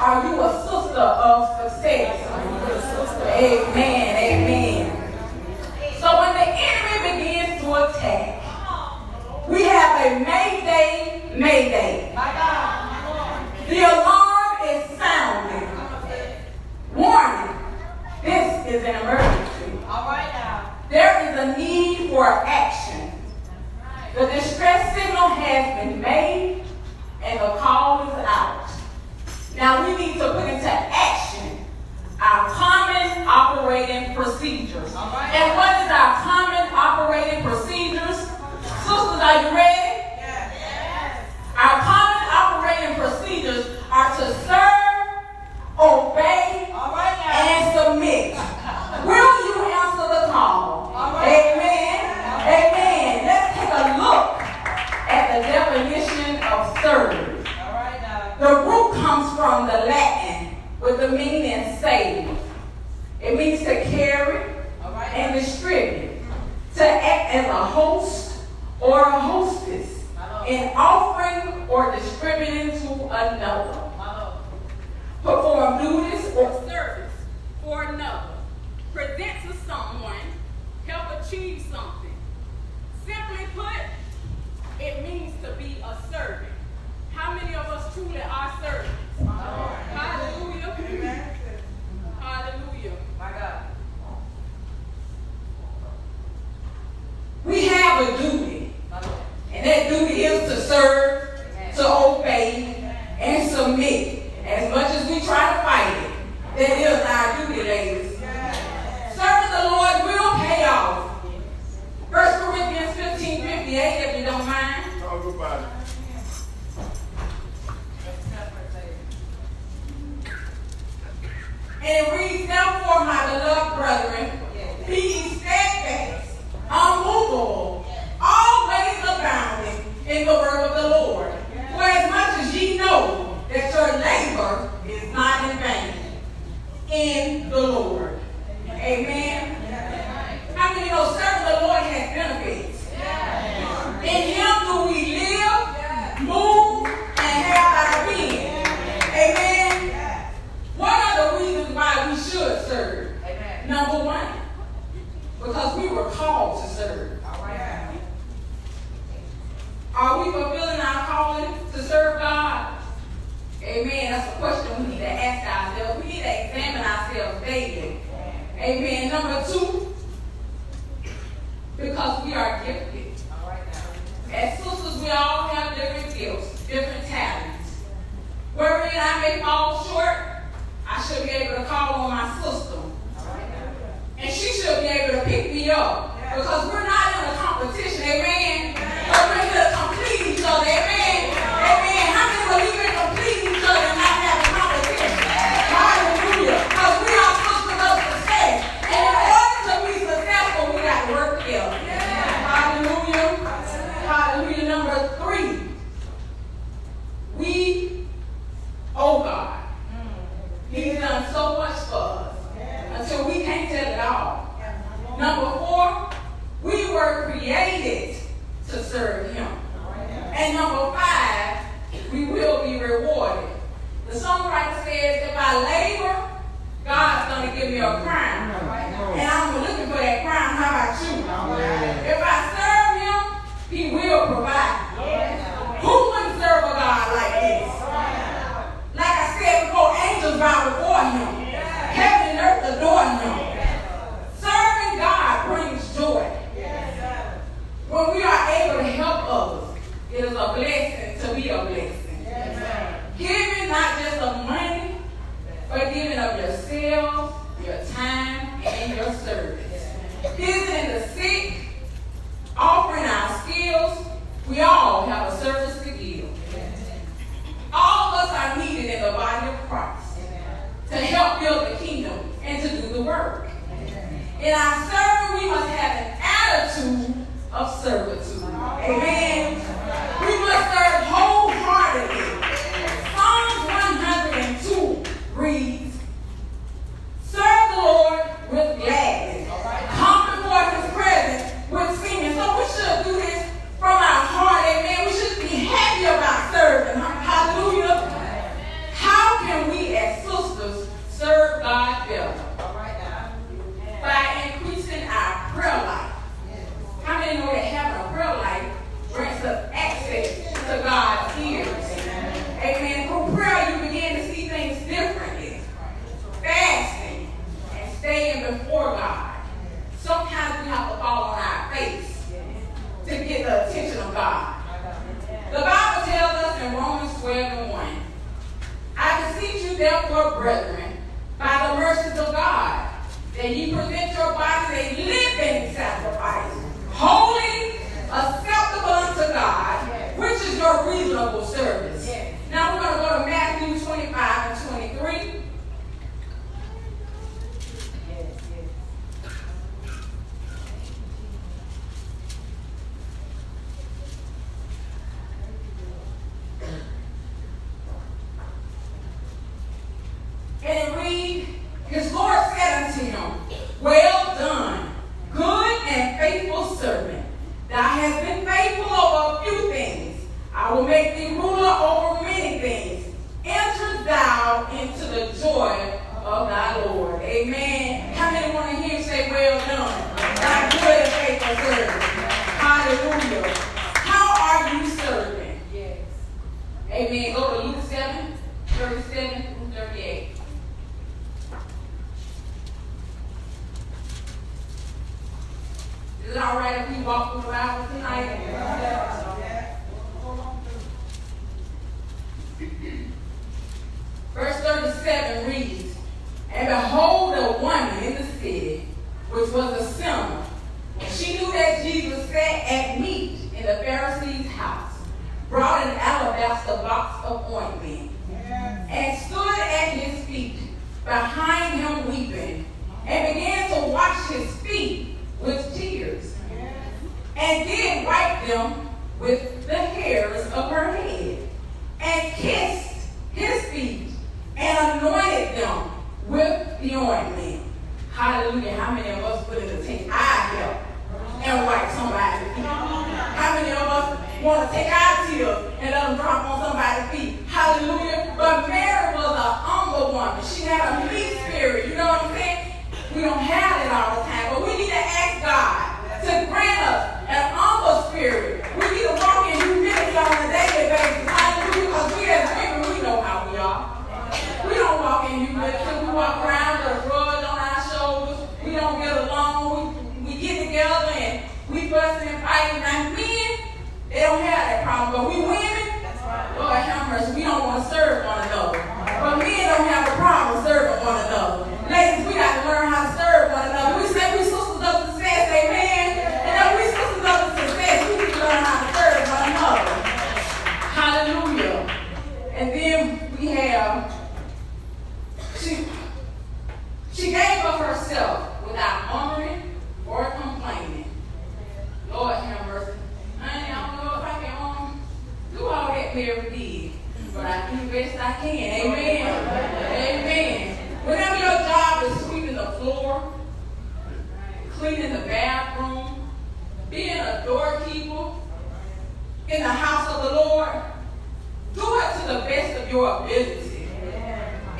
Are you a sister of success? Amen. Amen. So when the enemy begins to attack, we have a Mayday, Mayday. The alarm is sounding. Warning, this is an emergency. All right now. There is a need for action. The distress signal has been made and the call is out. Now we need to put into action our common operating procedures. Right. And what is our common operating procedures? Sisters, are you ready? Yes. Our common operating procedures are to serve, obey, All right now. and submit. Will you answer the call? All right. Amen. Amen. Let's take a look at the definition of serve. All right now. The root comes from the Latin with the meaning save. It means to carry All right. and distribute, to act as a host or a hostess in offering or distributing to another. Perform duties or service for another. Present to someone. Help achieve something. Simply put, it means to be a servant. How many of us truly are servants? Hallelujah. Hallelujah. My God. We have a duty, and that duty is to serve, to obey, and submit. As much as we try to fight it, that is our duty, ladies. Serving the Lord will pay off. 1 Corinthians 15:58, if you don't mind. Talk about it. And it reads, therefore, my beloved brethren, be ye steadfast, unmovable, always abounding in the work of the Lord. For as much as ye know that your labor is not in vain in the Lord. Amen. How many know serving the Lord has benefits? In Him do we live, move, and have our being. Amen. What are the reasons why we should serve? Amen. Number one, because we were called to serve. All right. Are we fulfilling our calling to serve God? Amen. That's a question we need to ask ourselves. We need to examine ourselves daily. Amen. Number two, because we are gifted. All right now. As sisters, we all have different gifts, different talents. Wherein I may fall short, I should be able to call on my sister. And she should be able to pick me up. Because we're not in a competition, amen? But we're here to complete each other, amen? Amen. How many believe in completing each other and not having competition? Hallelujah. Because we are sisters of success. And in order to be successful, we got to work together. Hallelujah. Hallelujah. Number three, we owe God. He's done so much for us until we can't tell it all. Number four, we were created to serve Him. And number five, we will be rewarded. The songwriter says, if I labor, God's going to give me a crown. And I'm looking for that crown. How about you? If I serve Him, He will provide. Who wouldn't serve a God like this? Like I said before, angels bow before Him. Heaven and earth adore Him. Serving God brings joy. When we are able to help others, it is a blessing to be a blessing. Giving not just of money, but giving of yourself, your time, and your service. Visiting the sick, offering our skills. We all have a service to give. All of us are needed in the body of Christ to help build the kingdom and to do the work. In our serving, we must have an attitude of servitude. Amen. We must serve wholeheartedly. Psalms 102 reads, serve the Lord with gladness. Come before His presence with singing. So we should do this from our heart. Amen. We should be happy about serving. Hallelujah. How can we therefore, brethren, by the mercies of God, that ye present your bodies a living sacrifice, holy, acceptable unto God, which is your reasonable service. Now we're going to go to Matthew 25 and 23. And it reads, his Lord said unto him, well done, good and faithful servant. Thou hast been faithful over a few things. I will make thee ruler over many things. Enter thou into the joy of thy Lord. Amen. How many want to hear him say, well done, thy good and faithful servant? Hallelujah. How are you serving? Yes. Amen. Go to Luke 7, 37 through 38. Is it all right if we walk through the Bible tonight? Verse 37 reads, and behold, a woman in the city, which was a sinner, and she knew that Jesus sat at meat in the Pharisee's house, brought an alabaster box of ointment, and stood at his feet behind him weeping, and began to wash his feet with tears, and did wipe them with the hairs of her head, and kissed his feet, and anointed them with the ointment. Hallelujah. How many of us put in the team? I help and wipe somebody's feet. How many of us want to take our tears and let them drop on somebody's feet? Hallelujah. But Mary was an humble woman. She had a meek spirit. You know what I'm saying? We don't have it all the time, but we need to ask God to grant us an humble spirit. We need to walk in humility on a daily basis. Hallelujah. Because we as women, we know how we are. We don't walk in humility. We walk around with a grudge on our shoulders. We don't get along. We get together and we fussing and fighting. Now men, they don't have that problem. But we women, Lord have mercy, we don't want to serve one another. But men don't have a problem serving one another. Ladies, we got to learn how to serve one another. We say we sisters of success, amen. And if we sisters of success, we need to learn how to serve one another. Hallelujah. And then we have, she gave of herself without murmuring or complaining. Lord have mercy. Honey, I don't know if I can do all that Mary did, but I do the best I can. Amen. Amen. Whenever your job is sweeping the floor, cleaning the bathroom, being a doorkeeper in the house of the Lord, do it to the best of your ability.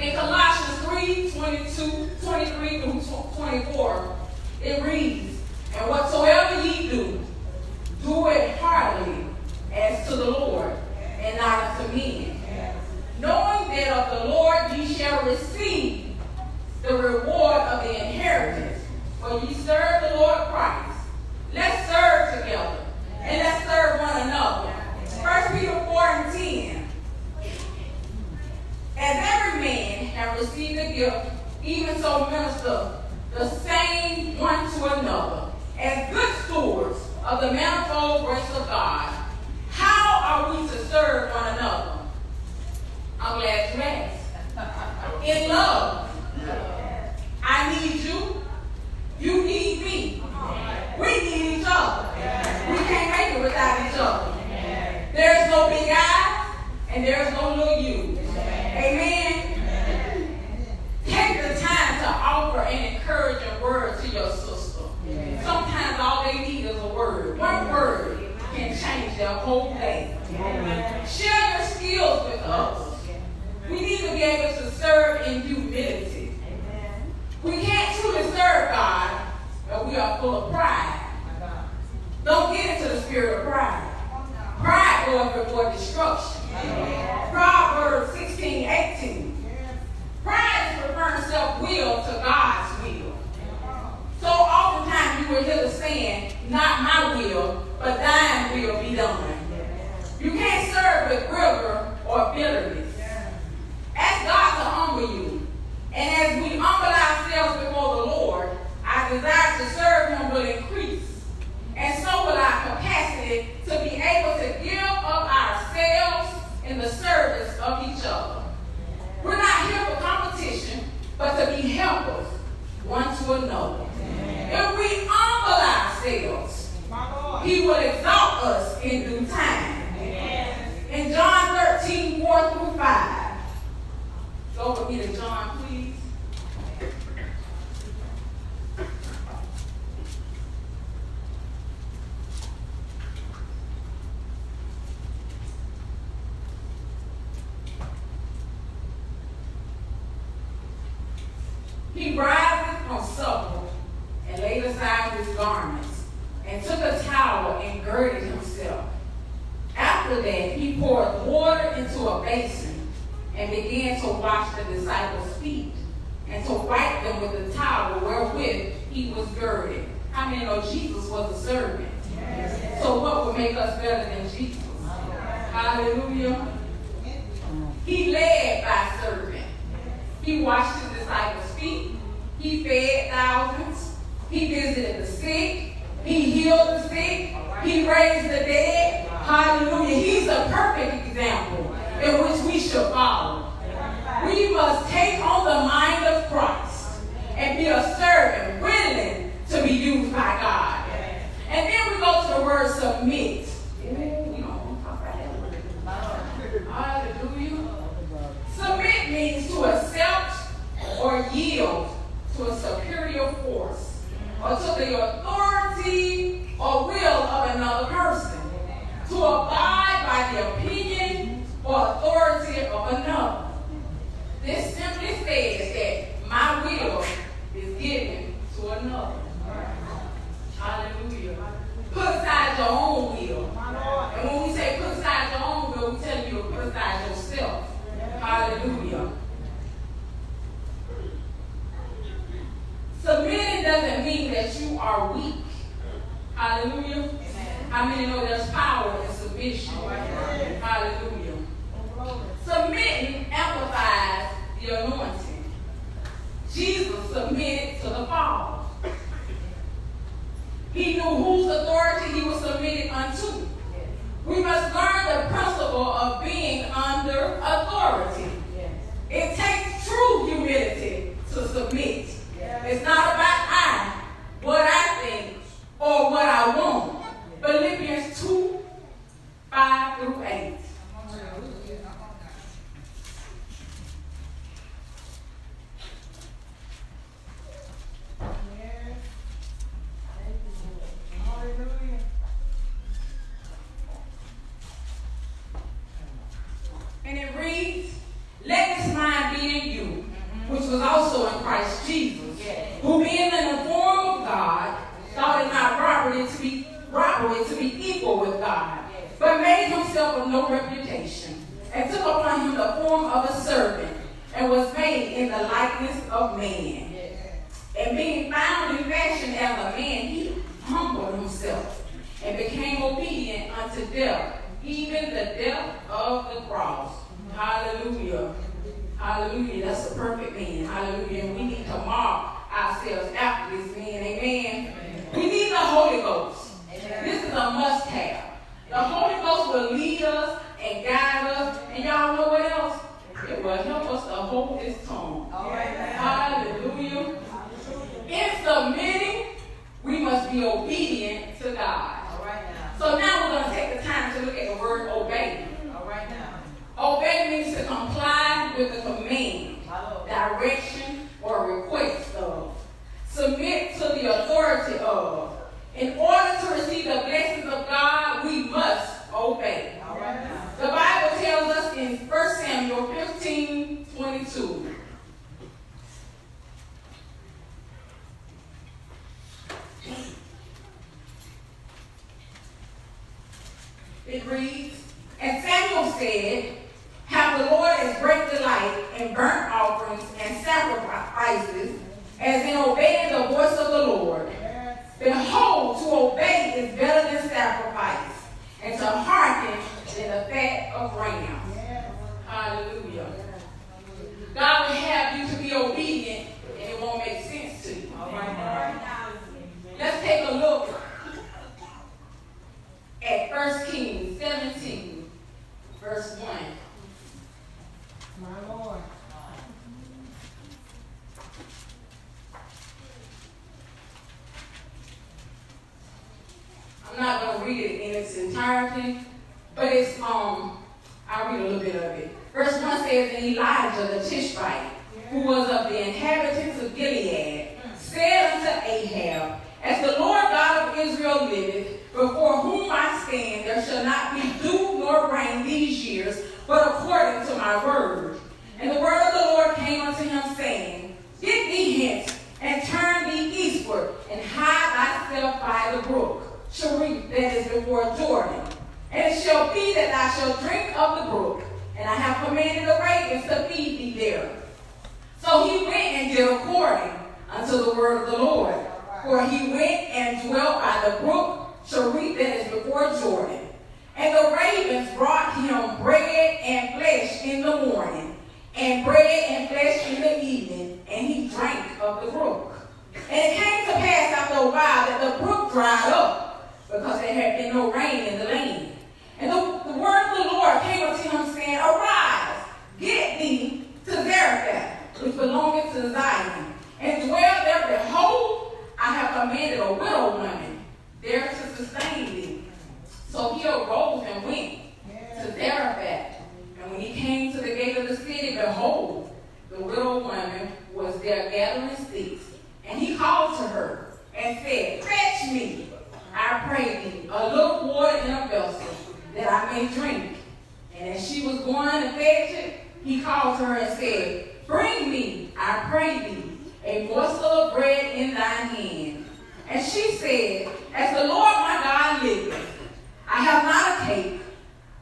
In Colossians 3:23 through 24, it reads, and whatsoever ye do, do it heartily as to the Lord and not unto men, knowing that of the Lord ye shall receive the reward of the inheritance, for ye serve the Lord Christ. Let's serve together, and let's serve one another. 1 Peter 4:10. As every man have received a gift, even so minister the same one to another, as good stewards of the manifold grace of God. How are we to serve one another? I'm glad you asked. In love. I need you. You need me. We need each other. We can't make it without each other. There's no big I, and there's no little you. Amen. Take the time to offer an encouraging word to your sister. Sometimes all they need is a word. One word can change their whole day. Share your skills with others. We need to be able to serve in humility. We can't truly serve God if we are full of pride. Don't get into the spirit of pride. Pride goes before destruction. Proverbs 16:18. Pride is preferring self-will to God's will. So oftentimes you will hear the saying, not my will, but thine will be done. You can't serve with rigor or bitterness. Ask God to humble but to be helpers one to another. If we humble ourselves, he will exalt us in due time. In John 13, 4 through 5. Go with me to John, please. He riseth from supper and laid aside his garments and took a towel and girded himself. After that, he poured water into a basin and began to wash the disciples' feet and to wipe them with the towel wherewith he was girded. How many know Jesus was a servant? Yes. So what would make us better than Jesus? Hallelujah. He led by servant. He washed his disciples' feet. He fed thousands. He visited the sick. He healed the sick. He raised the dead. Hallelujah. He's a perfect example in which we should follow. We must take on the mind of Christ and be a servant willing to be used by God. And then we go to the word submit. Hallelujah. Submit means to accept or yield to a superior force or to the authority or will of another person. To abide by the opinion or authority of another. This simply says that my will is given to another. Hallelujah. Put aside your own will. And when we say put aside your own will, we tell you to put aside yourself. Hallelujah. Submitting doesn't mean that you are weak. Hallelujah. How many know there's power in submission? Hallelujah. Submitting amplifies the anointing. Jesus submitted to the Father. He knew whose authority he was submitted unto. We must learn the principle of being under authority. It takes true humility to submit. It's not about what I think, or what I want. Philippians 2, 5 through 8. And it reads, let this mind be in you, which was also in Christ Jesus, who being in the form of God, thought it not robbery to be equal with God, but made himself of no reputation, and took upon him the form of a servant, and was made in the likeness of man. And being found in fashion as a man, he humbled himself, and became obedient unto death, even the death of the cross. Hallelujah. Hallelujah. That's a perfect man. Hallelujah. And we need to mark ourselves after this man. Amen. We need the Holy Ghost. This is a must-have. The Holy Ghost will lead us and guide us. And y'all know what else? It will help us to hold his tongue. Hallelujah. In submitting, we must be obedient to God. So now we're going to take the time to look at the word obey. Obey means to comply with the command, direction, or request of. Submit to the authority of. In order to receive the blessings of God, we must obey. The Bible tells us in 1 Samuel 15:22. It reads, and Samuel said, have the Lord as great delight in burnt offerings and sacrifices as in obeying the voice of the Lord. Behold, to obey is better than sacrifice, and to hearken than the fat of rams. Hallelujah. God will have you to be obedient, and it won't make sense to you. Let's take a look at 1 Kings 17, verse 1. My Lord. its entirety, but it's I'll read a little bit of it. Verse 1 says, and Elijah the Tishbite, who was of the inhabitants of Gilead, said unto Ahab, as the Lord God of Israel liveth, before whom I stand, there shall not be dew nor rain these years, but according to my word. And the word of the Lord came unto him, saying, get thee hence, and turn thee eastward, and hide thyself by the brook Cherith that is before Jordan. And it shall be that thou shalt drink of the brook, and I have commanded the ravens to feed thee there. So he went and did according unto the word of the Lord. For he went and dwelt by the brook Cherith that is before Jordan. And the ravens brought him bread and flesh in the morning, and bread and flesh in the evening, and he drank of the brook. And it came to pass after a while that the brook dried up, because there had been no rain in the land. And the word of the Lord came unto him, saying, arise, get thee to Zarephath, which belongeth to Zion, and dwell there. Behold, I have commanded a widow woman there to sustain thee. So he arose and went to Zarephath. And when he came to the gate of the city, behold, the widow woman was there gathering sticks. And he called to her and said, fetch me, I pray thee, a little water in a vessel, that I may drink. And as she was going to fetch it, he called to her and said, bring me, I pray thee, a morsel of bread in thine hand. And she said, as the Lord my God liveth, I have not a cake,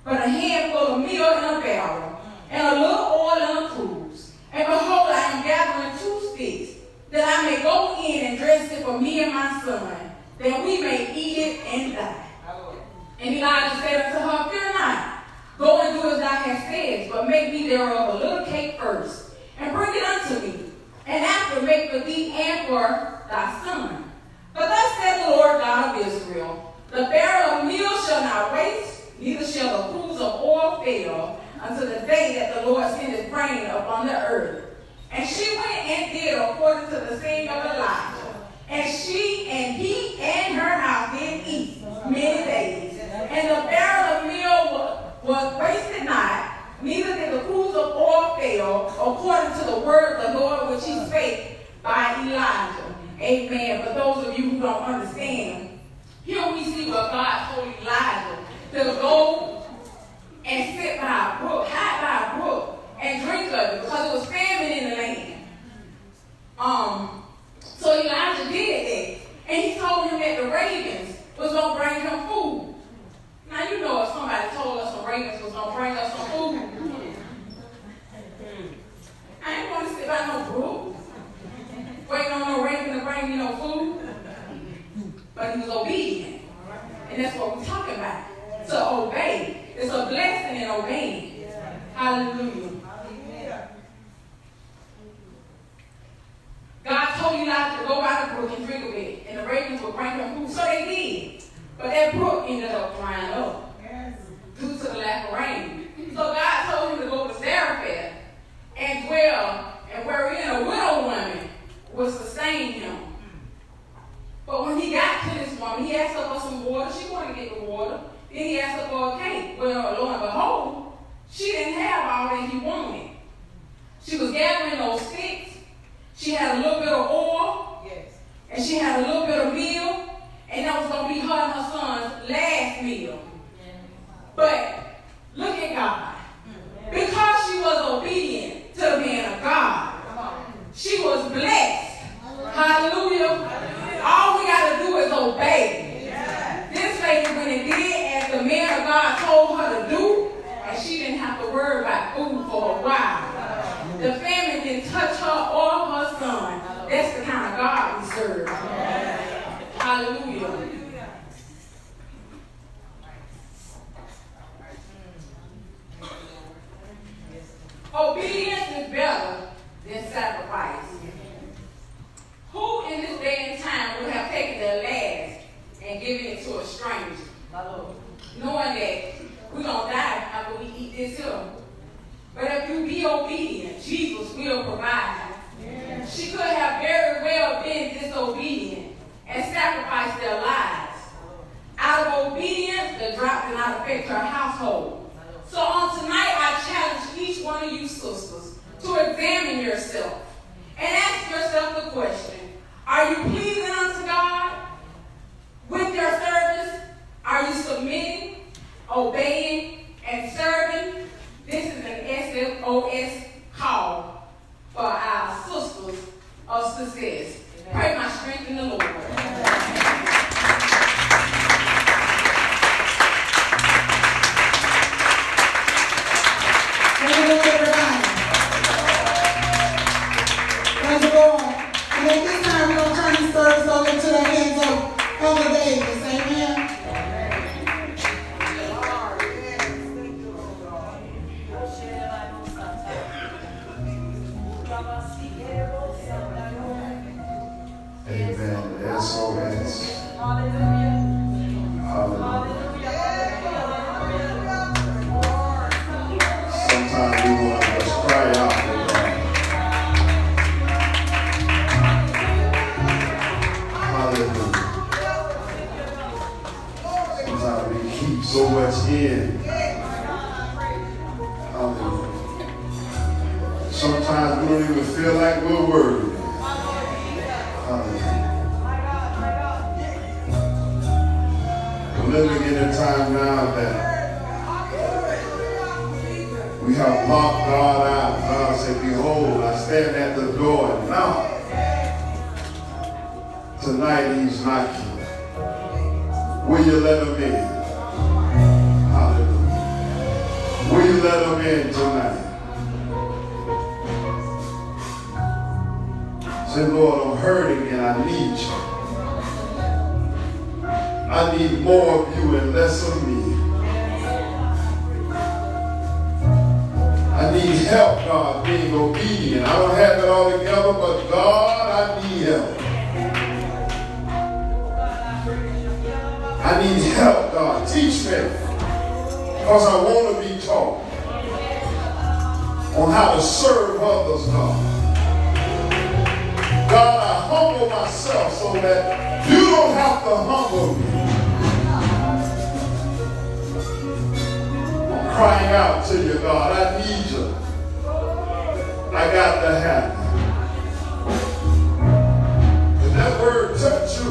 but a handful of meal in a barrel, and a little oil in a cruse. And behold, I am gathering 2 sticks, that I may go in and dress it for me and my son, that we may eat it and die. And Elijah said unto her, fear not, go and do as thou hast said, but make me thereof a little cake first, and bring it unto me, and after make for thee and for thy son. But thus said the Lord God of Israel, the barrel of meal shall not waste, neither shall the cruse of oil fail, until the day that the Lord sendeth rain upon the earth. And she went and did according to the saying of Elijah. And she and he and her house did eat many days. And the barrel of meal was wasted not, neither did the cruse of oil fail, according to the word of the Lord which he spake by Elijah. Amen. For those of you who don't understand, here we see what God told Elijah to go and sit by a brook, hide by a brook, and drink of it, because it was famine in the land. So Elijah did that. And he told him that the ravens was going to bring him food. Now, you know, if somebody told us some ravens was going to bring us some food, I ain't going to sit by no brook, waiting on no raven to bring me no food. But he was obedient. And that's what we're talking about. To obey. It's a blessing in obeying. Hallelujah. God told Elijah to go by the brook and drink of it, and the ravens would bring him food. So they did. But that brook ended up drying up due to the lack of rain. So God told him to go to Zarephath and dwell, and wherein a widow woman would sustain him. But when he got to this woman, he asked her for some water. She wanted to get the water. Then he asked her for a cake. Well, lo and behold, she didn't have all that he wanted. She was gathering those sticks. She had a little bit of oil. Yes. And she had a little bit of meal. And that was going to be her and her son's last meal. But look at God. Because she was obedient to the man of God, she was blessed. Hallelujah. All we got to do is obey. This lady went and did as the man of God told her to do, and she didn't have to worry about food for a while. The famine didn't touch her or her son. That's the kind of God we serve. Hallelujah. Obedience is better than sacrifice. Who in this day and time would have taken their last and given it to a stranger? Knowing that we're going to die after we eat this here. But if you be obedient, Jesus will provide. Yeah. She could have very well been disobedient and sacrificed their lives. Out of obedience, the Are you pleasing unto God with your service? Are you submitting, obeying, and serving? This is an SOS call for our sisters of success. Pray my strength in the Lord. Everybody. Praise the Lord. And at this time, we're going to turn the service over into the hands of Elder Davis. Amen. Amen. SOS. Hallelujah. Hallelujah. Hallelujah. Sometimes we want to just cry out to God. Hallelujah. Sometimes we keep so much in. Hallelujah. Sometimes we don't even feel like we're worthy. Hallelujah. We're living in a time now that we have locked God out. God said, behold, I stand at the door and knock. Tonight he's knocking. Will you let him in? Hallelujah. Will you let him in tonight? Say, Lord, I'm hurting and I need you. I need more of you and less of me. I need help, God, being obedient. I don't have it all together, but God, I need help. I need help, God. Teach me. Because I want to be taught on how to serve others, God. God, I humble myself so that you don't have to humble me. I'm crying out to you, God. I need you. I got to have you. If that word touch you,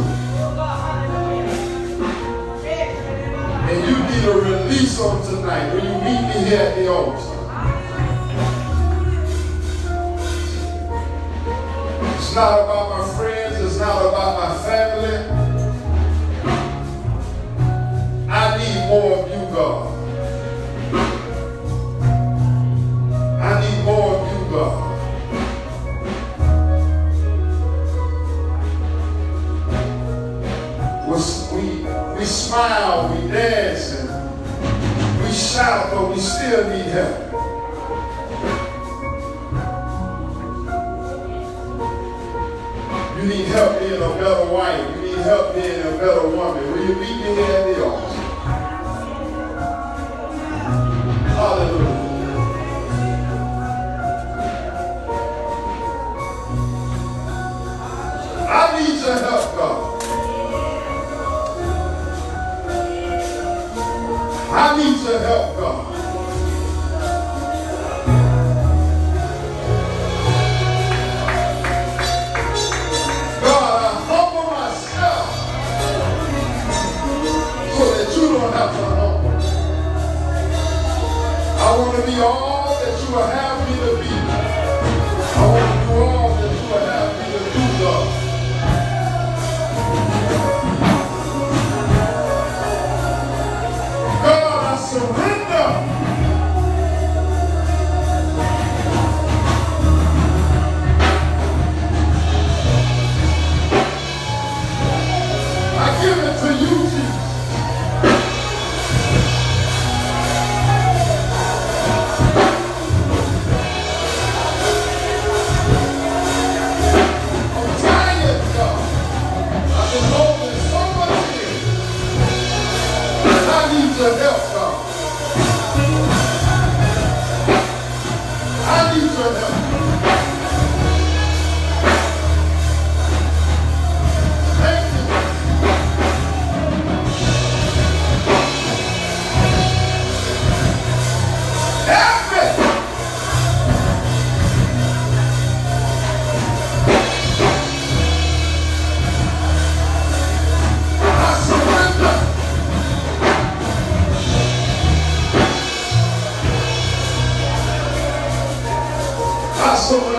and you need a release on tonight when you meet me here at the altar. It's not about my friends. It's not about my family. I need more of you, God. I need more of you, God. We smile, we dance, and we shout, but we still need help. You need help being a better wife. You need help being a better woman. Will you meet me here at the altar? Hallelujah. I need your help, God. I need your help, God. God, I humble myself so that you don't have to humble. I want to be all that you will have me to be. I want to do all that you will have me to do, God. God, I surrender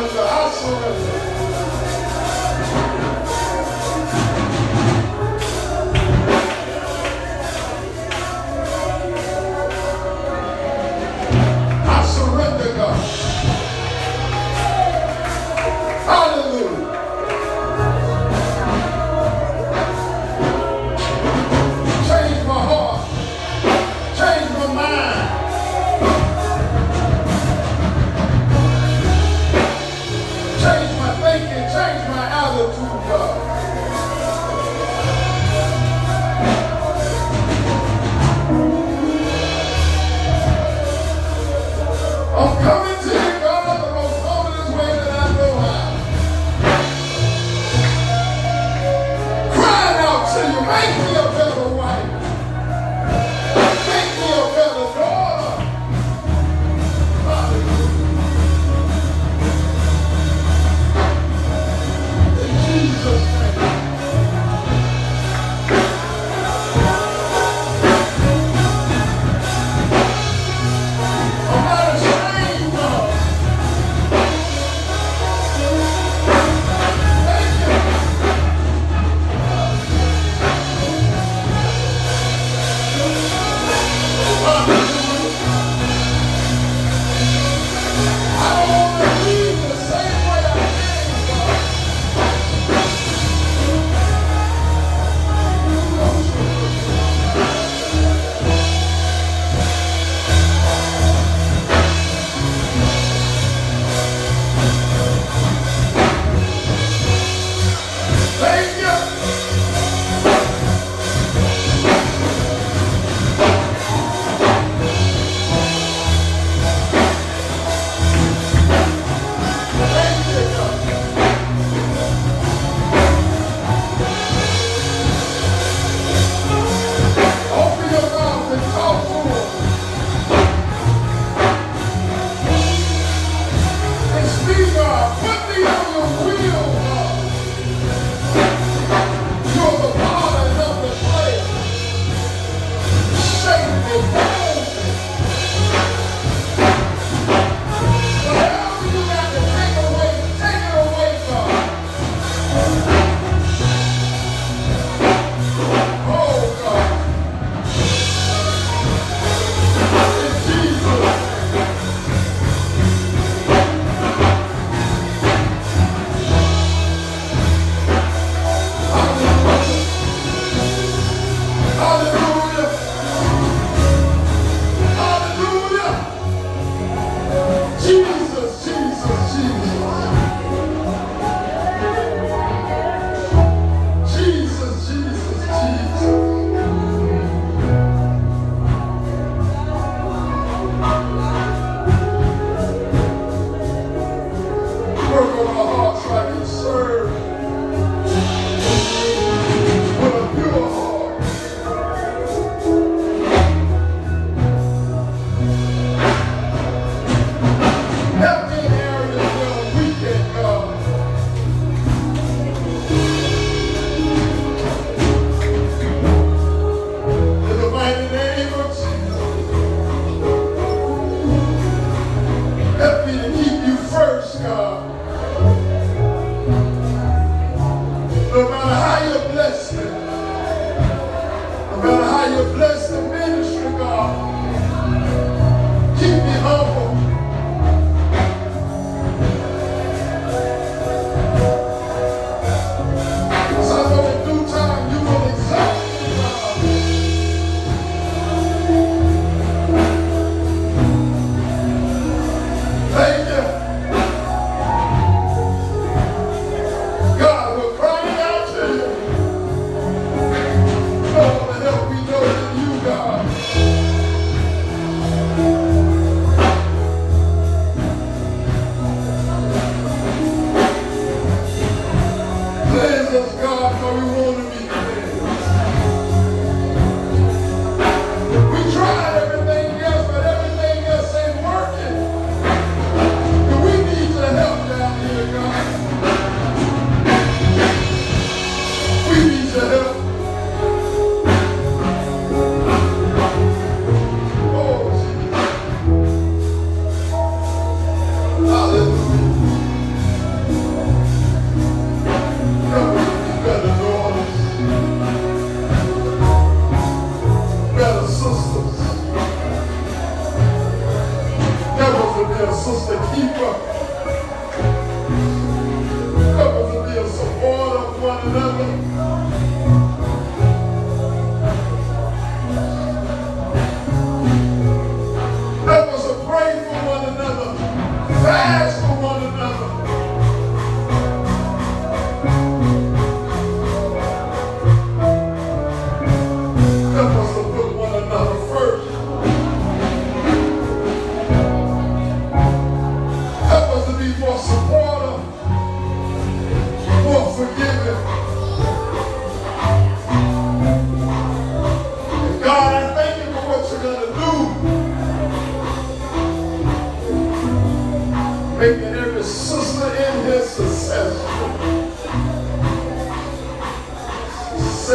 surrender. I surrender. I surrender, God. Hallelujah. Change my heart. Change my mind. Change my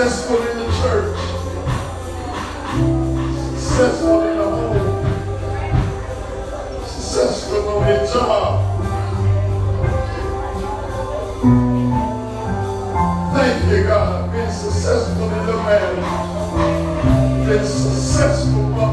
successful in the church, successful in the home, successful on their job. Thank you, God. Been successful in the marriage. Been successful,